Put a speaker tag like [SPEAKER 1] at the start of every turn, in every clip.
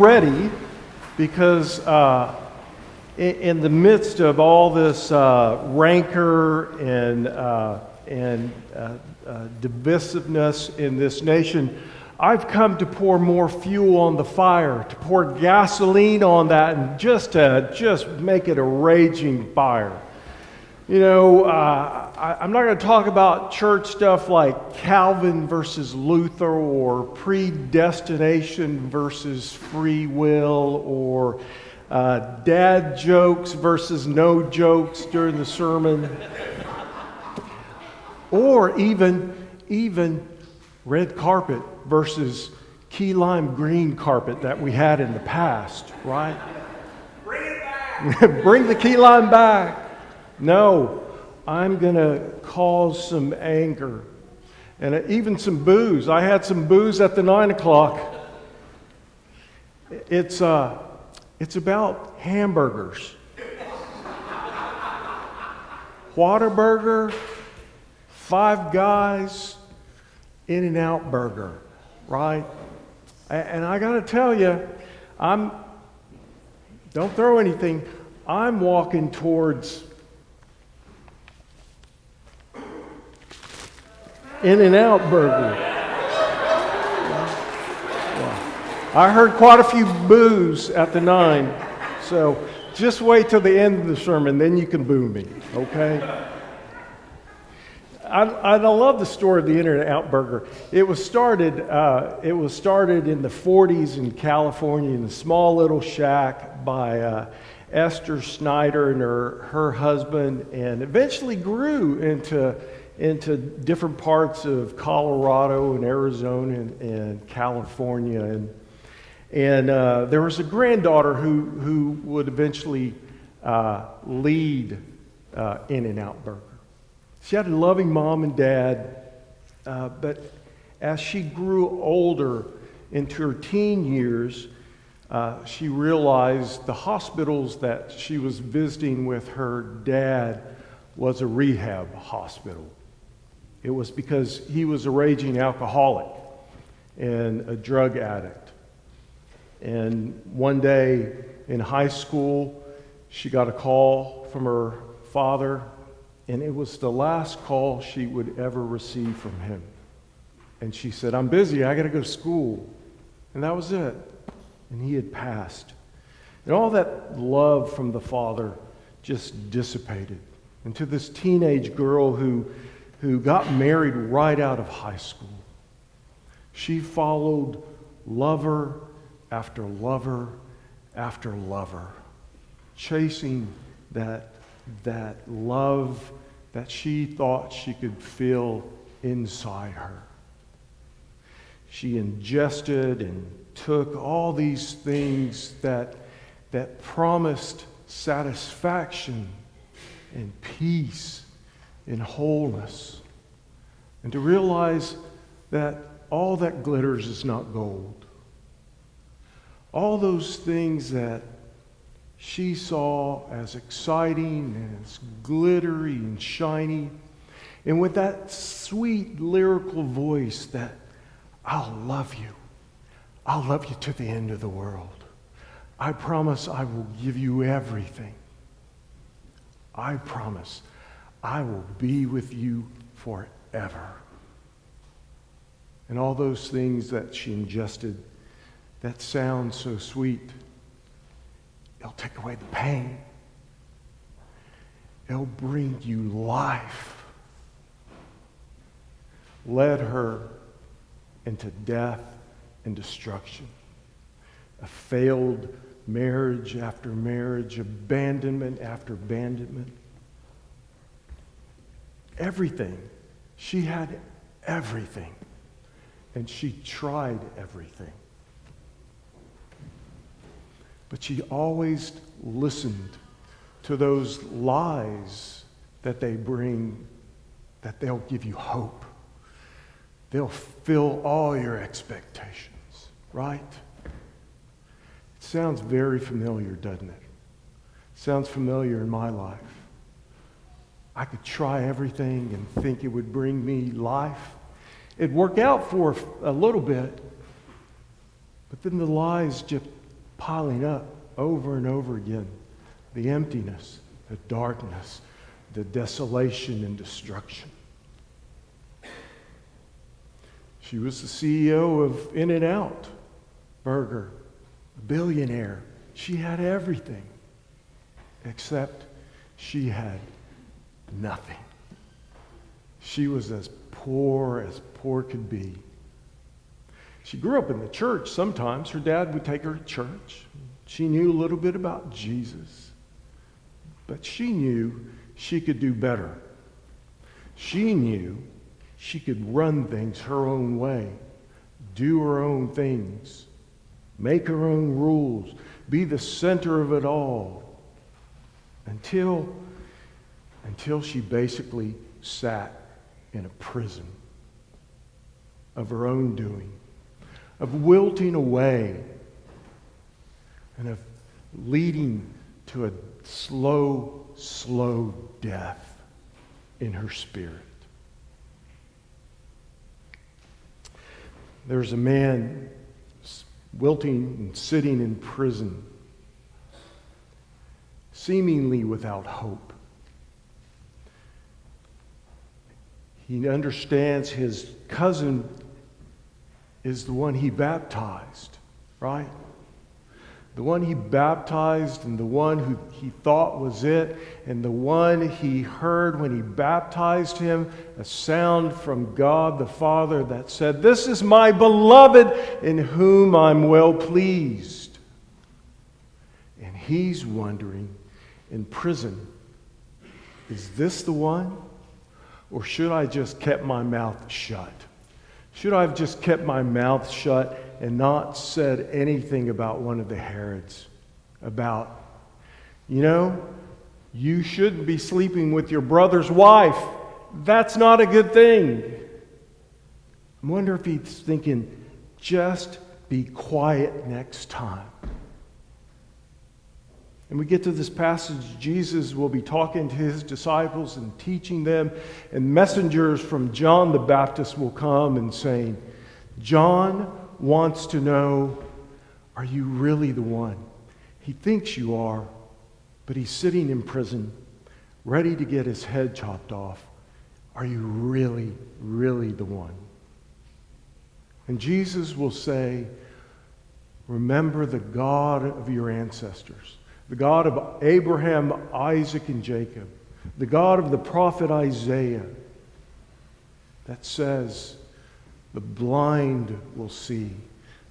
[SPEAKER 1] ready because in the midst of all this rancor and divisiveness in this nation, I've come to pour more fuel on the fire, to pour gasoline on that, and just make it a raging fire. You know, I'm not going to talk about church stuff like Calvin versus Luther or predestination versus free will or dad jokes versus no jokes during the sermon or even red carpet versus key lime green carpet that we had in the past, right?
[SPEAKER 2] Bring it back!
[SPEAKER 1] Bring the key lime back. No, I'm going to cause some anger and even some booze. I had some booze at the 9 o'clock. It's about hamburgers. Whataburger, Five Guys, In-N-Out Burger, right? And I got to tell you, don't throw anything, I'm walking towards In-N-Out Burger. I heard quite a few boos at the 9, so just wait till the end of the sermon, then you can boo me, okay? I love the story of the In-N-Out Burger. It was started in the 40s in California in a small little shack by Esther Snyder and her husband, and eventually grew into different parts of Colorado and Arizona and California. And there was a granddaughter who would eventually lead In-N-Out Burger. She had a loving mom and dad, but as she grew older into her teen years, she realized the hospitals that she was visiting with her dad was a rehab hospital. It was because he was a raging alcoholic and a drug addict. And one day in high school, she got a call from her father, and it was the last call she would ever receive from him. And she said, "I'm busy, I got to go to school." And that was it. And he had passed. And all that love from the father just dissipated into this teenage girl who got married right out of high school. She followed lover after lover after lover, chasing that love that she thought she could feel inside her. She ingested and took all these things that promised satisfaction and peace and wholeness, and to realize that all that glitters is not gold. All those things that she saw as exciting and as glittery and shiny, and with that sweet lyrical voice that, "I'll love you to the end of the world. I promise I will give you everything. I promise I will be with you forever." And all those things that she ingested that sound so sweet, it'll take away the pain. It'll bring you life. Led her into death and destruction. A failed marriage after marriage, abandonment after abandonment. Everything. She had everything. And she tried everything. But she always listened to those lies that they bring, that they'll give you hope. They'll fill all your expectations, right? It sounds very familiar, doesn't it? Sounds familiar in my life. I could try everything and think it would bring me life. It'd work out for a little bit, but then the lies piling up over and over again. The emptiness, the darkness, the desolation and destruction. She was the CEO of In-N-Out Burger, a billionaire. She had everything, except she had nothing. She was as poor could be. She grew up in the church sometimes. Her dad would take her to church. She knew a little bit about Jesus. But she knew she could do better. She knew she could run things her own way, do her own things, make her own rules, be the center of it all, until she basically sat in a prison of her own doing, of wilting away, and of leading to a slow, slow death in her spirit. There's a man wilting and sitting in prison, seemingly without hope. He understands his cousin is the one he baptized, right? The one he baptized and the one who he thought was it, and the one he heard when he baptized him, a sound from God the Father that said, "This is my beloved in whom I'm well pleased." And he's wondering in prison, is this the one? Or should I just kept my mouth shut? Should I have just kept my mouth shut and not said anything about one of the Herods? About, you shouldn't be sleeping with your brother's wife. That's not a good thing. I wonder if he's thinking, just be quiet next time. And we get to this passage, Jesus will be talking to his disciples and teaching them, and messengers from John the Baptist will come and saying, John wants to know, are you really the one? He thinks you are, but he's sitting in prison, ready to get his head chopped off. Are you really, really the one? And Jesus will say, remember the God of your ancestors, the God of Abraham, Isaac, and Jacob, the God of the prophet Isaiah, that says, the blind will see,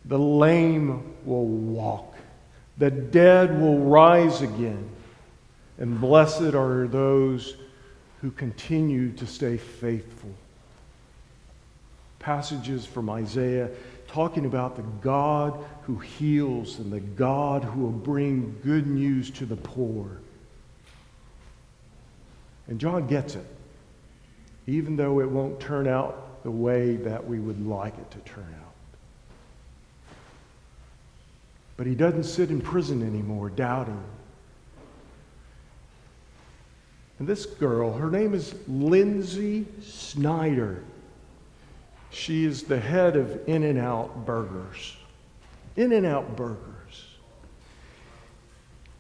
[SPEAKER 1] the lame will walk, the dead will rise again, and blessed are those who continue to stay faithful. Passages from Isaiah talking about the God who heals and the God who will bring good news to the poor. And John gets it, even though it won't turn out the way that we would like it to turn out. But he doesn't sit in prison anymore, doubting. And this girl, her name is Lindsay Snyder. She is the head of In-N-Out Burgers. In-N-Out Burgers.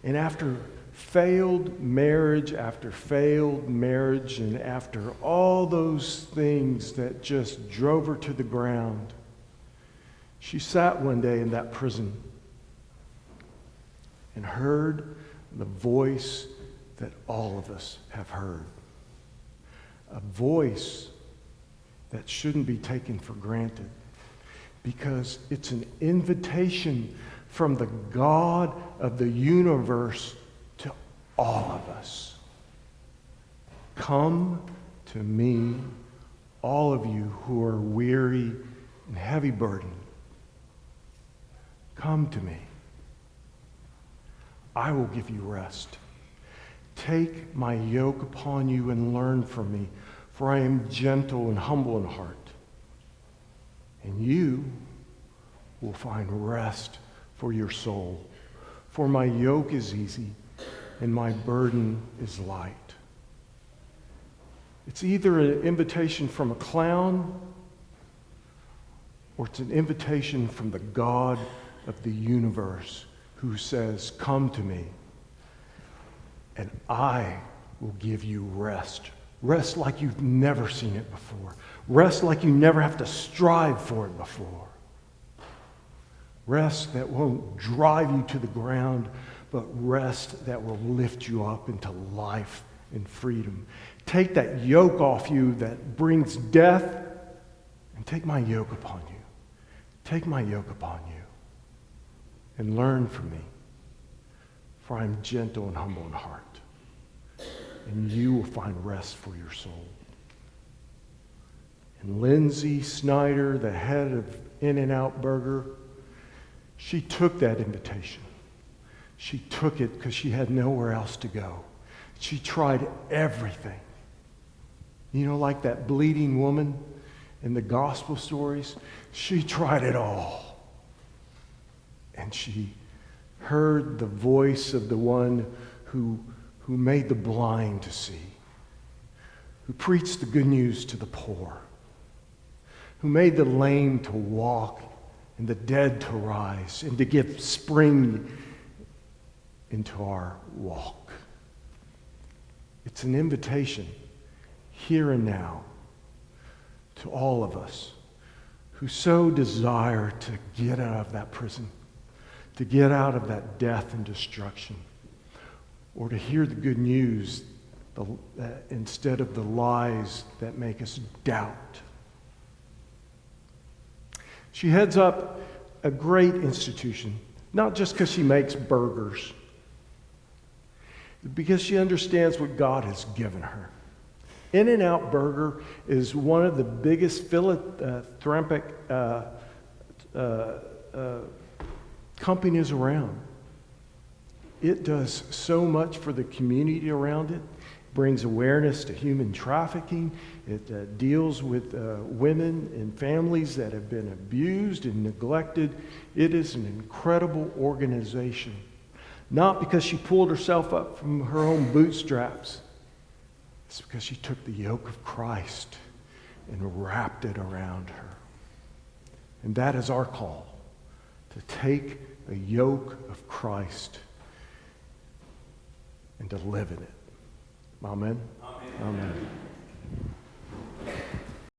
[SPEAKER 1] And after failed marriage after failed marriage, and after all those things that just drove her to the ground, she sat one day in that prison and heard the voice that all of us have heard. A voice that shouldn't be taken for granted, because it's an invitation from the God of the universe to all of us. Come to me, all of you who are weary and heavy burdened. Come to me. I will give you rest. Take my yoke upon you and learn from me, for I am gentle and humble in heart. And you will find rest for your soul. For my yoke is easy and my burden is light. It's either an invitation from a clown or it's an invitation from the God of the universe, who says, "Come to me, and I will give you rest." Rest like you've never seen it before. Rest like you never have to strive for it before. Rest that won't drive you to the ground, but rest that will lift you up into life and freedom. Take that yoke off you that brings death, and take my yoke upon you. Take my yoke upon you, and learn from me, for I am gentle and humble in heart, and you will find rest for your soul. And Lindsay Snyder, the head of In-N-Out Burger, she took that invitation. She took it because she had nowhere else to go. She tried everything. You know, like that bleeding woman in the gospel stories, she tried it all. And she heard the voice of the one who made the blind to see, who preached the good news to the poor, who made the lame to walk and the dead to rise, and to give spring into our walk. It's an invitation here and now to all of us who so desire to get out of that prison, to get out of that death and destruction, or to hear the good news instead of the lies that make us doubt. She heads up a great institution, not just because she makes burgers, because she understands what God has given her. In-N-Out Burger is one of the biggest philanthropic companies around. It does so much for the community around it, brings awareness to human trafficking. It deals with women and families that have been abused and neglected. It is an incredible organization. Not because she pulled herself up from her own bootstraps. It's because she took the yoke of Christ and wrapped it around her. And that is our call, to take a yoke of Christ and to live in it. Amen?
[SPEAKER 2] Amen.
[SPEAKER 1] Amen.